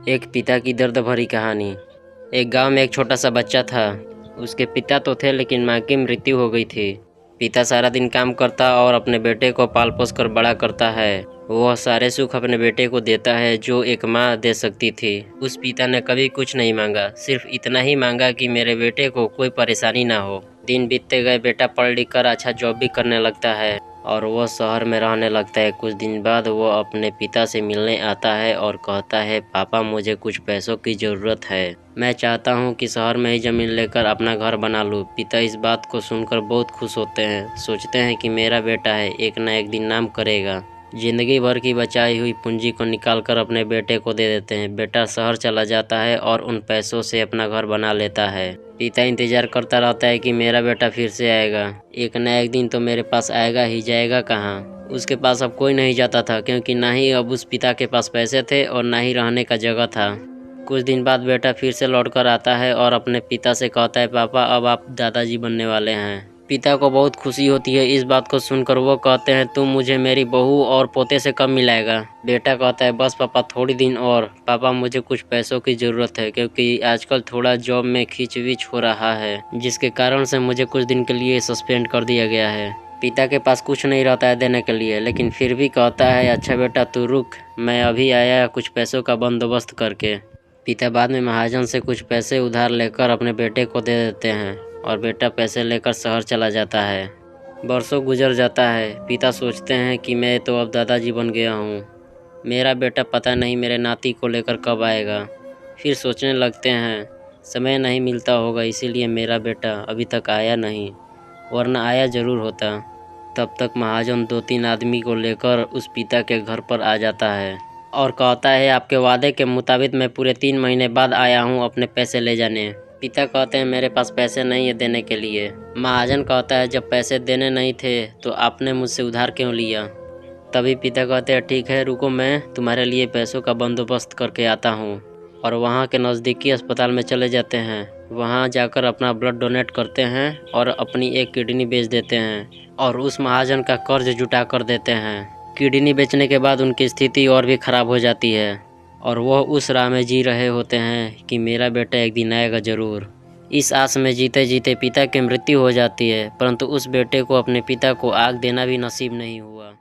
एक पिता की दर्द भरी कहानी। एक गांव में एक छोटा सा बच्चा था। उसके पिता तो थे लेकिन मां की मृत्यु हो गई थी। पिता सारा दिन काम करता और अपने बेटे को पाल पोस कर बड़ा करता है। वह सारे सुख अपने बेटे को देता है जो एक माँ दे सकती थी। उस पिता ने कभी कुछ नहीं मांगा, सिर्फ इतना ही मांगा कि मेरे बेटे को कोई परेशानी ना हो। दिन बीतते गए, बेटा पढ़ लिख कर अच्छा जॉब भी करने लगता है और वह शहर में रहने लगता है। कुछ दिन बाद वह अपने पिता से मिलने आता है और कहता है, पापा मुझे कुछ पैसों की ज़रूरत है। मैं चाहता हूँ कि शहर में ही ज़मीन लेकर अपना घर बना लूँ। पिता इस बात को सुनकर बहुत खुश होते हैं। सोचते हैं कि मेरा बेटा है, एक न एक दिन नाम करेगा। जिंदगी भर की बचाई हुई पूंजी को निकालकर अपने बेटे को दे देते हैं। बेटा शहर चला जाता है और उन पैसों से अपना घर बना लेता है। पिता इंतजार करता रहता है कि मेरा बेटा फिर से आएगा, एक न एक दिन तो मेरे पास आएगा ही, जाएगा कहाँ। उसके पास अब कोई नहीं जाता था, क्योंकि ना ही अब उस पिता के पास पैसे थे और ना ही रहने का जगह था। कुछ दिन बाद बेटा फिर से लौट कर आता है और अपने पिता से कहता है, पापा अब आप दादाजी बनने वाले हैं। पिता को बहुत खुशी होती है इस बात को सुनकर। वो कहते हैं, तुम मुझे मेरी बहू और पोते से कब मिलाएगा। बेटा कहता है, बस पापा थोड़ी दिन और। पापा मुझे कुछ पैसों की ज़रूरत है, क्योंकि आजकल थोड़ा जॉब में खींचवीच हो रहा है, जिसके कारण से मुझे कुछ दिन के लिए सस्पेंड कर दिया गया है। पिता के पास कुछ नहीं रहता है देने के लिए, लेकिन फिर भी कहता है, अच्छा बेटा तू रुक, मैं अभी आया कुछ पैसों का बंदोबस्त करके। पिता बाद में महाजन से कुछ पैसे उधार लेकर अपने बेटे को दे देते हैं और बेटा पैसे लेकर शहर चला जाता है। बरसों गुजर जाता है। पिता सोचते हैं कि मैं तो अब दादाजी बन गया हूँ, मेरा बेटा पता नहीं मेरे नाती को लेकर कब आएगा। फिर सोचने लगते हैं, समय नहीं मिलता होगा इसीलिए मेरा बेटा अभी तक आया नहीं, वरना आया ज़रूर होता। तब तक महाजन 2-3 आदमी को लेकर उस पिता के घर पर आ जाता है और कहता है, आपके वादे के मुताबिक मैं पूरे 3 महीने बाद आया हूँ अपने पैसे ले जाने। पिता कहते हैं, मेरे पास पैसे नहीं है देने के लिए। महाजन कहता है, जब पैसे देने नहीं थे तो आपने मुझसे उधार क्यों लिया। तभी पिता कहते हैं, ठीक है रुको, मैं तुम्हारे लिए पैसों का बंदोबस्त करके आता हूँ। और वहाँ के नज़दीकी अस्पताल में चले जाते हैं। वहाँ जाकर अपना ब्लड डोनेट करते हैं और अपनी एक किडनी बेच देते हैं और उस महाजन का कर्ज जुटा कर देते हैं। किडनी बेचने के बाद उनकी स्थिति और भी ख़राब हो जाती है और वह उस राह में जी रहे होते हैं कि मेरा बेटा एक दिन आएगा ज़रूर। इस आस में जीते जीते पिता की मृत्यु हो जाती है, परंतु उस बेटे को अपने पिता को आग देना भी नसीब नहीं हुआ।